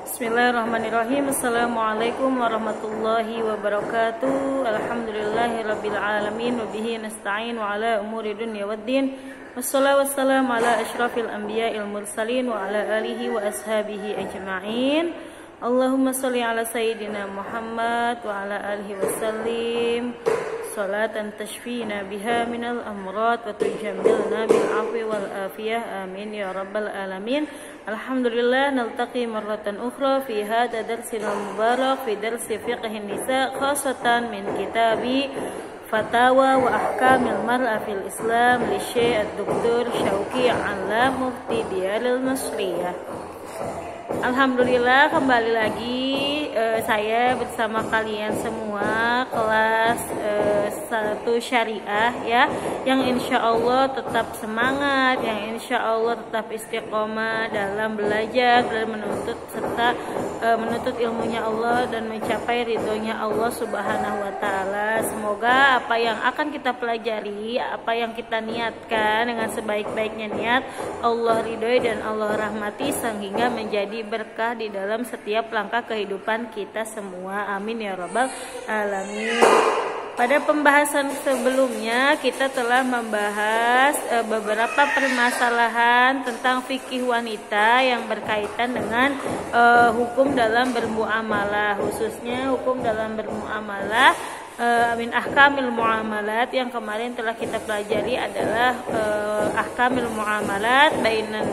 Bismillahirrahmanirrahim. Assalamualaikum warahmatullahi wabarakatuh. Alhamdulillahirabbil alamin wa bihi nasta'in wa ala umuri dunya waddin. Wassalatu wassalamu ala asyrafil anbiya'il mursalin wa ala alihi wa ashabihi ajma'in. Allahumma shalli ala sayyidina Muhammad wa ala alihi wasallim. Salatan tashfina biha minal amrad wa tujammilna bil afwi wal afiyah, amin ya rabbal alamin. Alhamdulillah naltaqi marratan ukhra fi hadha darsil mubarak fi darsi fiqhin nisa khasatan min kitabi Fatawa wa Ahkamil Mar'a fil Islam li Syekh Dr. Syauqi Ala Mufti Diyaril Masriyah. Alhamdulillah kembali lagi saya bersama kalian semua kelas 1 syariah ya, yang insya Allah tetap semangat, yang insya Allah tetap istiqomah dalam belajar dan menuntut serta menuntut ilmunya Allah dan mencapai ridhonya Allah Subhanahu wa Ta'ala. Semoga apa yang akan kita pelajari, apa yang kita niatkan dengan sebaik-baiknya niat, Allah ridhoi dan Allah rahmati sehingga menjadi berkah di dalam setiap langkah kehidupan kita semua, amin ya rabbal alamin. Pada pembahasan sebelumnya kita telah membahas beberapa permasalahan tentang fikih wanita yang berkaitan dengan hukum dalam bermuamalah, khususnya hukum dalam bermuamalah min ahkamil muamalat. Yang kemarin telah kita pelajari adalah ahkamil muamalat bainan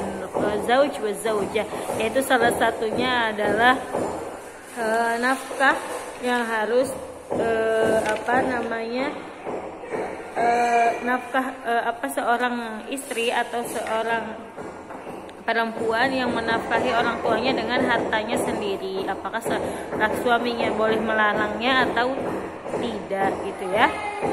zauj wa zaujah, yaitu salah satunya adalah nafkah yang harus seorang istri atau seorang perempuan yang menafkahi orang tuanya dengan hartanya sendiri, apakah suaminya boleh melarangnya atau tidak gitu ya,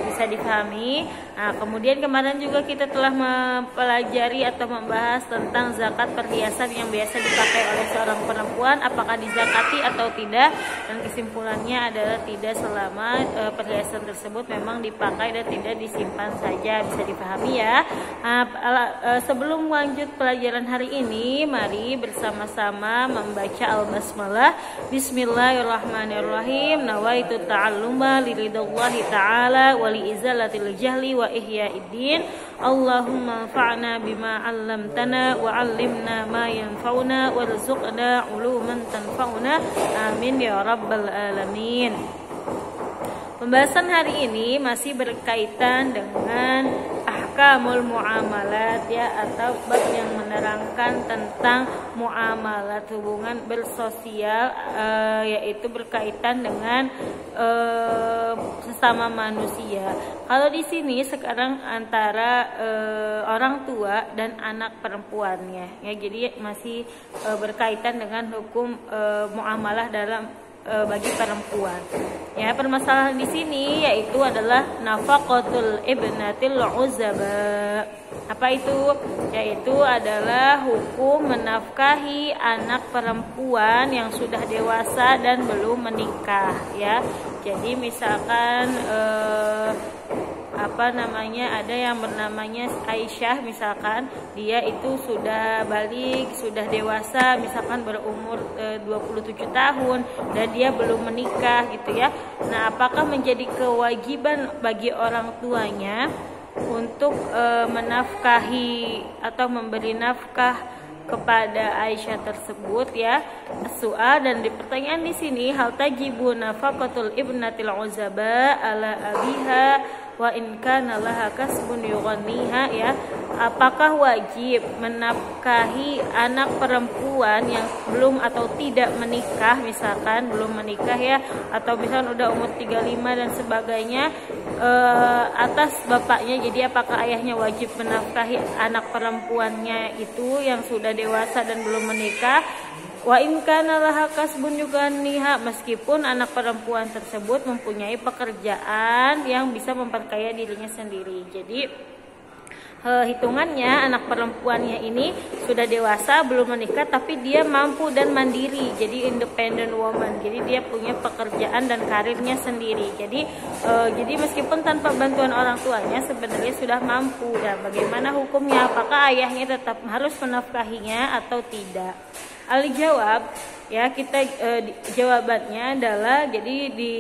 bisa dipahami. Nah, kemudian kemarin juga kita telah mempelajari atau membahas tentang zakat perhiasan yang biasa dipakai oleh seorang perempuan, apakah dizakati atau tidak, dan kesimpulannya adalah tidak selama perhiasan tersebut memang dipakai dan tidak disimpan saja, bisa dipahami ya. Sebelum lanjut pelajaran hari ini, mari bersama-sama membaca al-basmalah. Bismillahirrahmanirrahim. Nawaitu ta'alluma lillahi ta'ala wa liizalatil jahli wa ihyaiddin. Allahumma anfa'na bima 'allamtana wa 'allimna ma yanfa'una warzuqna 'uluman tanfa'una, amin ya rabbal alamin. Pembahasan hari ini masih berkaitan dengan ahkamul muamalat ya, atau bab yang menerangkan tentang muamalat, hubungan bersosial, yaitu berkaitan dengan sesama manusia. Kalau di sini sekarang antara orang tua dan anak perempuannya ya, jadi masih berkaitan dengan hukum muamalah dalam bagi perempuan. Ya, permasalahan di sini yaitu adalah nafaqatul ibnatil uzaba. Apa itu? Yaitu adalah hukum menafkahi anak perempuan yang sudah dewasa dan belum menikah ya. Jadi misalkan ada yang bernamanya Aisyah, misalkan dia itu sudah balik, sudah dewasa, misalkan berumur 27 tahun dan dia belum menikah gitu ya. Nah, apakah menjadi kewajiban bagi orang tuanya untuk menafkahi atau memberi nafkah kepada Aisyah tersebut ya? Soal dan pertanyaan di sini, hal tajibu nafaqatul ibnatil uzaba ala abiha wa in kana laha kasbun yughanniha ya. Apakah wajib menafkahi anak perempuan yang belum atau tidak menikah, misalkan belum menikah ya, atau misalkan udah umur 35 dan sebagainya, atas bapaknya. Jadi apakah ayahnya wajib menafkahi anak perempuannya itu yang sudah dewasa dan belum menikah? Wa in kana laha kasbun yughanniha, meskipun anak perempuan tersebut mempunyai pekerjaan yang bisa memperkaya dirinya sendiri. Jadi hitungannya anak perempuannya ini sudah dewasa, belum menikah, tapi dia mampu dan mandiri, jadi independent woman. Jadi dia punya pekerjaan dan karirnya sendiri. Jadi meskipun tanpa bantuan orang tuanya sebenarnya sudah mampu. Dan bagaimana hukumnya? Apakah ayahnya tetap harus menafkahinya atau tidak? Al-jawab, ya kita jawabannya adalah, jadi di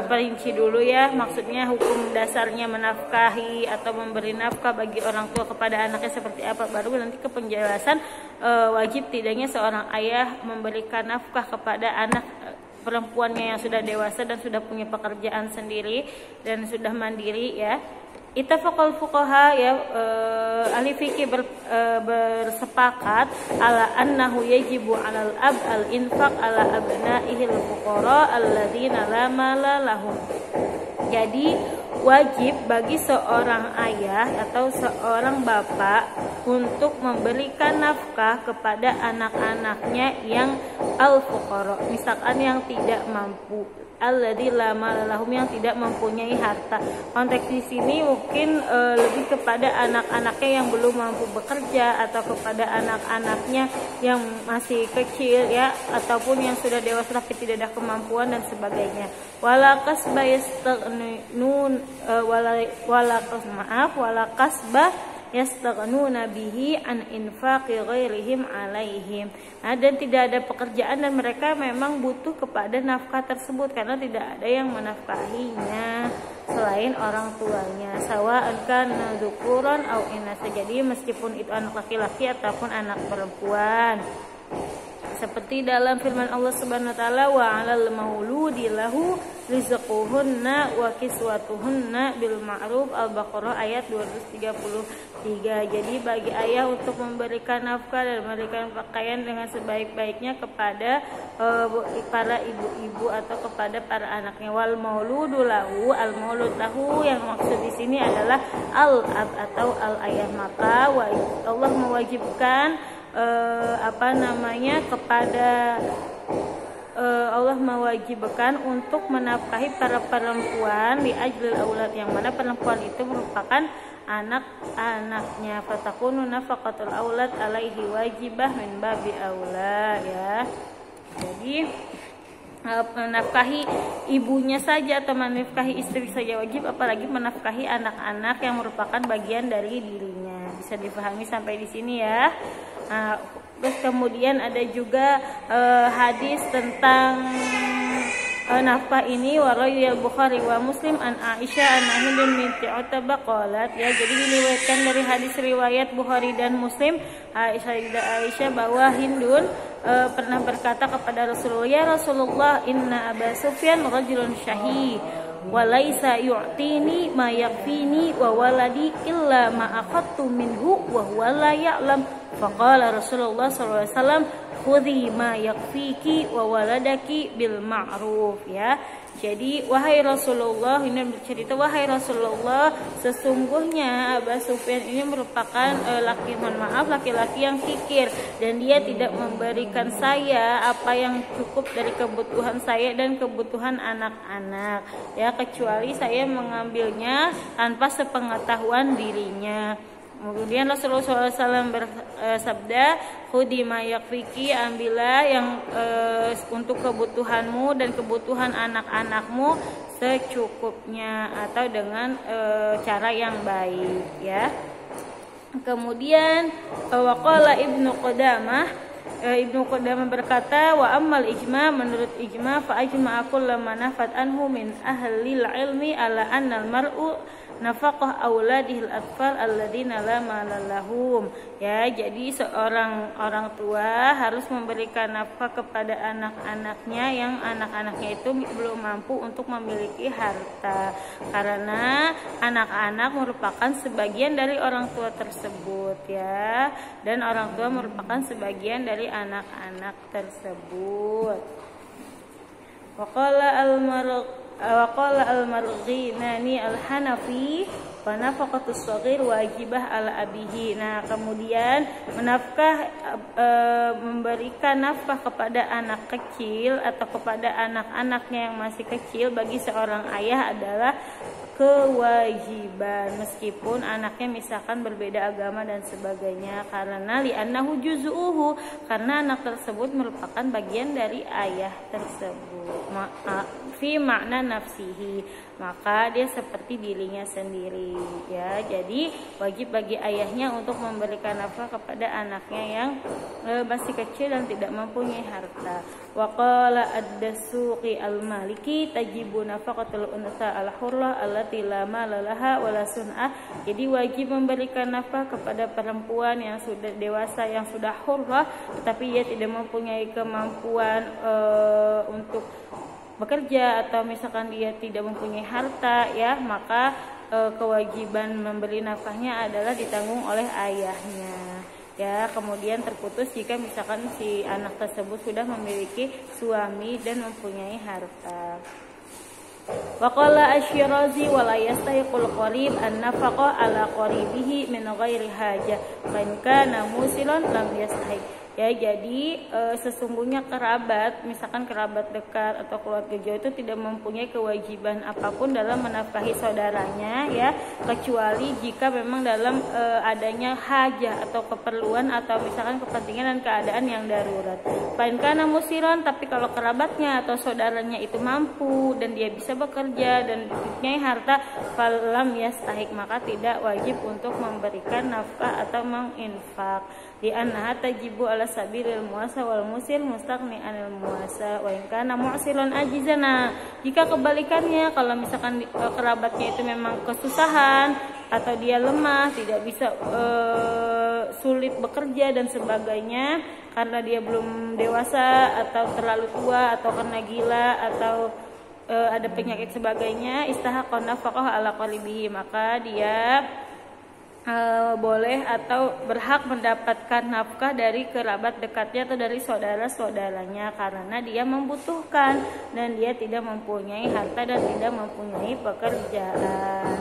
perinci dulu ya, maksudnya hukum dasarnya menafkahi atau memberi nafkah bagi orang tua kepada anaknya seperti apa, baru nanti ke penjelasan wajib tidaknya seorang ayah memberikan nafkah kepada anak perempuannya yang sudah dewasa dan sudah punya pekerjaan sendiri dan sudah mandiri ya. Ittafaqal fuqaha ya, ahli fikih bersepakat ala annahu yajibu 'alal ab al-infaq ala abnaihil fuqara alladzina la mala lahum. Jadi wajib bagi seorang ayah atau seorang bapak untuk memberikan nafkah kepada anak-anaknya yang al-fuqara, misalkan yang tidak mampu, alladzi la mala lahum, yang tidak mempunyai harta. Konteks di sini mungkin lebih kepada anak-anaknya yang belum mampu bekerja atau kepada anak-anaknya yang masih kecil ya, ataupun yang sudah dewasa tapi tidak ada kemampuan dan sebagainya. Wala kasba yastaghnun wala kasba yastaghnuna bihi an infaqi ghairihim alaihim. Nah, dan tidak ada pekerjaan dan mereka memang butuh kepada nafkah tersebut karena tidak ada yang menafkahinya selain orang tuanya. Sawa'an kana dzukuran au inasa, jadi meskipun itu anak laki-laki ataupun anak perempuan. Seperti dalam firman Allah Subhanahu wa taala, wa 'alal mauludi lahu rizquhunna wa kiswatuhunna bil ma'ruf, Al-Baqarah ayat 233. Jadi bagi ayah untuk memberikan nafkah dan memberikan pakaian dengan sebaik-baiknya kepada para ibu-ibu atau kepada para anaknya. Wal mauludu lahu, al maulud lahu yang maksud di sini adalah al-ab atau al-ayah. Maka Allah mewajibkan kepada Allah mewajibkan untuk menafkahi para perempuan di ajlil aulad, yang mana perempuan itu merupakan anak-anaknya. Fatakunu nafaqatul aulad alaihi wajibah min babi aula ya. Jadi menafkahi ibunya saja atau menafkahi istri saja wajib, apalagi menafkahi anak-anak yang merupakan bagian dari dirinya. Bisa dipahami sampai di sini ya. Terus kemudian ada juga hadis tentang nafkah ini, warawiyal Bukhari wa Muslim an Aisyah an Hindun binti Utbah qalat ya. Jadi diriwayatkan dari hadis riwayat Bukhari dan Muslim, Aisyah bahwa Hindun pernah berkata kepada Rasulullah, ya Rasulullah, inna Aba Sufyan rajulun syahih walaisa yu'tini ma yakfini wa waladi illa ma akhadtu minhu wa huwa la ya'lam. Faqala Rasulullah sallallahu alaihi wasallam, khudhi ma yakfiki wa waladaki bil ma'ruf ya. Jadi wahai Rasulullah, ini bercerita, wahai Rasulullah, sesungguhnya Abu Sufyan ini merupakan laki-laki yang kikir, dan dia tidak memberikan saya apa yang cukup dari kebutuhan saya dan kebutuhan anak-anak ya, kecuali saya mengambilnya tanpa sepengetahuan dirinya. Kemudian Rasulullah SAW bersabda, khudi ma yakfiki, ambillah yang untuk kebutuhanmu dan kebutuhan anak-anakmu secukupnya atau dengan cara yang baik ya. Kemudian waqala Ibnu Qudamah berkata, wa ammal ijma, menurut ijma, fa ajma kullu man nafat anhu min ahlil ilmi ala anna al mar'u nafaqah auladihil atfal alladzina la mala lahum ya. Jadi seorang orang tua harus memberikan nafkah kepada anak-anaknya yang anak-anaknya itu belum mampu untuk memiliki harta, karena anak-anak merupakan sebagian dari orang tua tersebut ya, dan orang tua merupakan sebagian dari anak-anak tersebut. Waqala al-Marghinani al-Hanafi wa nafaqatus shaghir wajibah ala abihi. Nah, kemudian memberikan nafkah kepada anak kecil atau kepada anak-anaknya yang masih kecil bagi seorang ayah adalah kewajiban meskipun anaknya misalkan berbeda agama dan sebagainya, karena li'annahu juz'uhu, karena anak tersebut merupakan bagian dari ayah tersebut, fi makna nafsihi, maka dia seperti dirinya sendiri ya. Jadi wajib bagi ayahnya untuk memberikan nafkah kepada anaknya yang masih kecil dan tidak mempunyai harta. Wa qala ad-Dasuqi al-Maliki tajibu nafaqatul unsa al-hurrah allati la mala laha wala sun'ah. Jadi wajib memberikan nafkah kepada perempuan yang sudah dewasa, yang sudah hurrah tetapi ia tidak mempunyai kemampuan untuk bekerja, atau misalkan dia tidak mempunyai harta ya, maka kewajiban memberi nafkahnya adalah ditanggung oleh ayahnya ya. Kemudian terputus jika misalkan si anak tersebut sudah memiliki suami dan mempunyai harta. Wa qala asy-Syirazi wa la yastahiqul qarib an-nafaqa ala qaribihi min ghairi hajah fa in kana musilan lam yastahiq. Ya, jadi sesungguhnya kerabat, misalkan kerabat dekat atau keluarga jauh itu tidak mempunyai kewajiban apapun dalam menafkahi saudaranya ya, kecuali jika memang dalam adanya hajah atau keperluan atau misalkan kepentingan dan keadaan yang darurat. Pain kana musiron, tapi kalau kerabatnya atau saudaranya itu mampu dan dia bisa bekerja dan mempunyai harta, falam yastahik, maka tidak wajib untuk memberikan nafkah atau menginfak. Di annaha tajibu ala sabilil muasa wal musir mustaqni anil muasa wa in kana mu'silan ajizana. Jika kebalikannya, kalau misalkan kerabatnya itu memang kesusahan atau dia lemah, tidak bisa sulit bekerja dan sebagainya karena dia belum dewasa atau terlalu tua atau karena gila atau ada penyakit sebagainya, istahaqan nafaqah ala qalibihi, maka dia boleh atau berhak mendapatkan nafkah dari kerabat dekatnya atau dari saudara-saudaranya karena dia membutuhkan dan dia tidak mempunyai harta dan tidak mempunyai pekerjaan.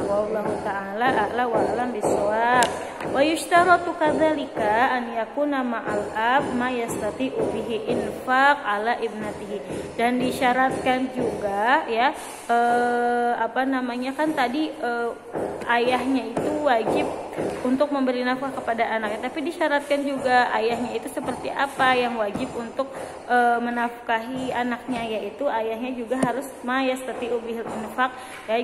Wallahu ta'ala a'la wa a'lam bissawab. Wa yushtaratu kadzalika an yakuna ma'al ab ma yastati'u bihi infaq ala ibnatihi. Dan disyaratkan juga ya kan tadi ayahnya itu wajib untuk memberi nafkah kepada anaknya, tapi disyaratkan juga ayahnya itu seperti apa yang wajib untuk menafkahi anaknya, yaitu ayahnya juga harus ma yastati'u bihil infaq, ya,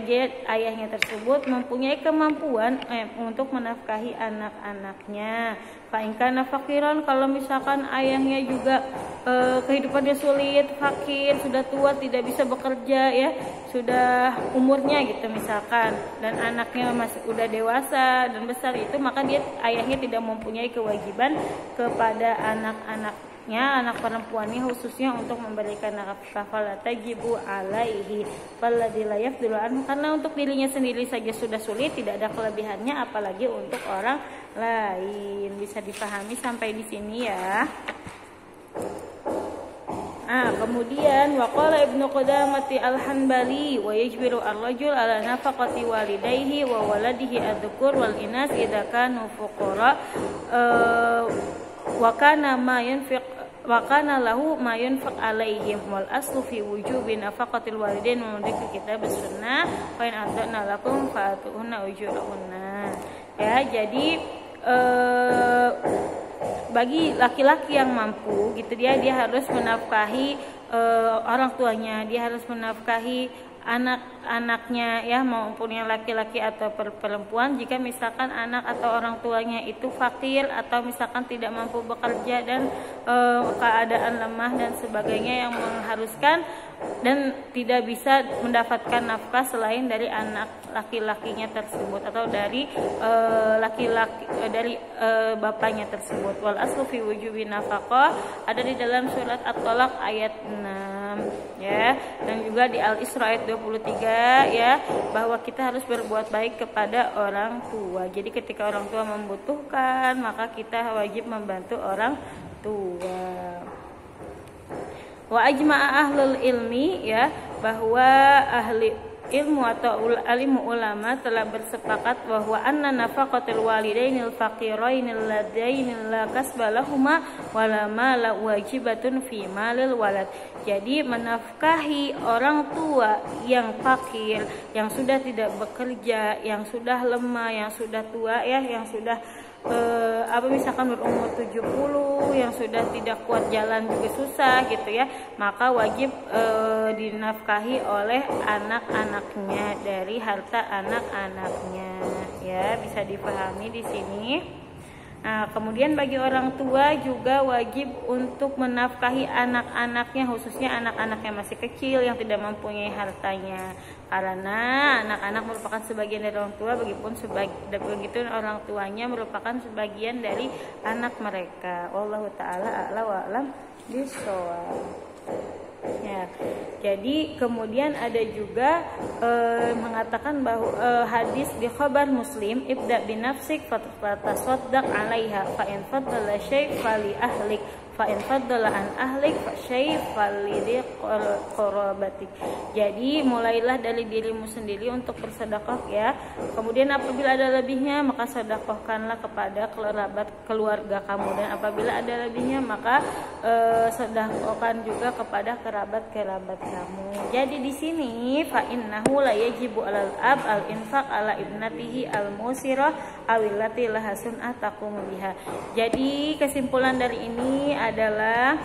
ayahnya tersebut mempunyai kemampuan untuk menafkahi anak-anaknya. Fa'inkan fakiran, kalau misalkan ayahnya juga kehidupannya sulit, fakir, sudah tua, tidak bisa bekerja ya, sudah umurnya gitu misalkan, dan anaknya masih udah dewasa dan besar itu, maka ayahnya tidak mempunyai kewajiban kepada anak-anaknya, anak perempuannya khususnya untuk memberikan nafkah. Fala tajibu alaihi falladzi la yafdulu anhu, karena untuk dirinya sendiri saja sudah sulit, tidak ada kelebihannya apalagi untuk orang lain. Bisa dipahami sampai di sini ya. Kemudian waqala Ibnu Qudamati al-Hanbali wa yajbiru ar-rajul ala nafaqati walidayhi wa waladihi adzukur wal inas idza kanu fuqara wa kana ma yanfiq wa kana lahu ma yunfaq alaihim wal aslu fi wujubi nafaqatil walidain min kitab sunnah fa in adana lakum fa'atuhunna ujurahunna. Ya, jadi bagi laki-laki yang mampu gitu, dia harus menafkahi orang tuanya, dia harus menafkahi anak-anaknya ya, maupun yang laki-laki atau perempuan. Jika misalkan anak atau orang tuanya itu fakir atau misalkan tidak mampu bekerja dan keadaan lemah dan sebagainya yang mengharuskan dan tidak bisa mendapatkan nafkah selain dari anak laki-lakinya tersebut atau dari bapaknya tersebut. Wal aslu fi wujubi nafaqah ada di dalam surat At-Thalaq ayat 6 ya, dan juga di Al-Isra ayat 23 ya, bahwa kita harus berbuat baik kepada orang tua. Jadi ketika orang tua membutuhkan, maka kita wajib membantu orang tua. Wa ajma'a ahlul ilmi ya, bahwa ahli ilmu atau alimu ulama telah bersepakat bahwa anna nafaqatul walidainil faqirainil ladainil la kasbalahuma wala mala wajibatun fi malil walad. Jadi menafkahi orang tua yang fakir, yang sudah tidak bekerja, yang sudah lemah, yang sudah tua ya, yang sudah misalkan berumur 70, yang sudah tidak kuat jalan juga susah gitu ya, maka wajib dinafkahi oleh anak-anaknya dari harta anak-anaknya ya, bisa dipahami di sini. Nah, kemudian bagi orang tua juga wajib untuk menafkahi anak-anaknya, khususnya anak-anak yang masih kecil yang tidak mempunyai hartanya. Karena anak-anak merupakan sebagian dari orang tua, begitu orang tuanya merupakan sebagian dari anak mereka. Wallahu taala a'la wa a'lam bishawab. Ya, jadi kemudian ada juga mengatakan bahwa hadis di khabar Muslim, ibda binafsik fatasaddaq 'alaiha fa in fadala syai' fali ahlik fa in fadala an ahlik fa syai' fali qarabatik. Jadi mulailah dari dirimu sendiri untuk bersedekah ya. Kemudian apabila ada lebihnya maka sedekahkanlah kepada keluarga kamu, dan apabila ada lebihnya maka sedekahkan juga kepada kerabat kamu. Jadi di sini fa innahu la yajibu 'alal ab al-infaq 'ala ibnatihi al-musirah awillati lahasun atakum biha. Jadi kesimpulan dari ini adalah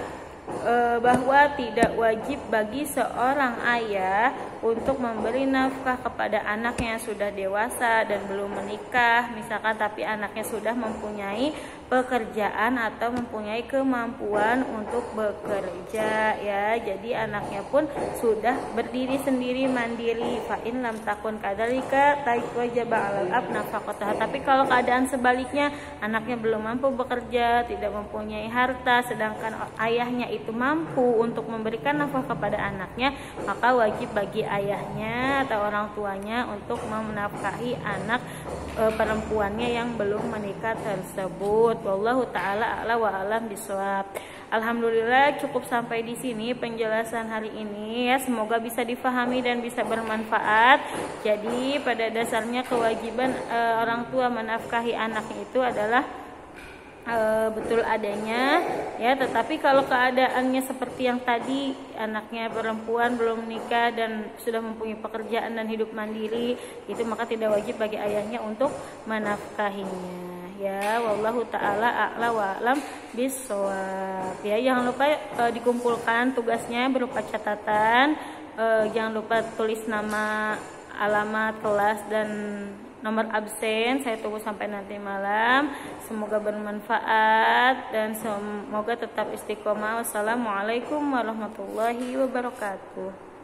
bahwa tidak wajib bagi seorang ayah untuk memberi nafkah kepada anaknya yang sudah dewasa dan belum menikah misalkan, tapi anaknya sudah mempunyai pekerjaan atau mempunyai kemampuan untuk bekerja ya. Jadi anaknya pun sudah berdiri sendiri mandiri. Fa in lam takun kadzalika wajaba 'alal ab nafaqataha. Tapi kalau keadaan sebaliknya, anaknya belum mampu bekerja, tidak mempunyai harta, sedangkan ayahnya itu mampu untuk memberikan nafkah kepada anaknya, maka wajib bagi ayahnya atau orang tuanya untuk menafkahi anak perempuannya yang belum menikah tersebut. Wallahu taala a'la wa a'lam bishawab. Alhamdulillah cukup sampai di sini penjelasan hari ini ya, semoga bisa difahami dan bisa bermanfaat. Jadi pada dasarnya kewajiban orang tua menafkahi anaknya itu adalah betul adanya ya, tetapi kalau keadaannya seperti yang tadi, anaknya perempuan belum menikah dan sudah mempunyai pekerjaan dan hidup mandiri, itu maka tidak wajib bagi ayahnya untuk menafkahinya ya. Wallahu taala a'la wa a'lam bishawab ya. Jangan lupa dikumpulkan tugasnya berupa catatan, jangan lupa tulis nama, alamat kelas dan nomor absen. Saya tunggu sampai nanti malam. Semoga bermanfaat dan semoga tetap istiqomah. Wassalamualaikum warahmatullahi wabarakatuh.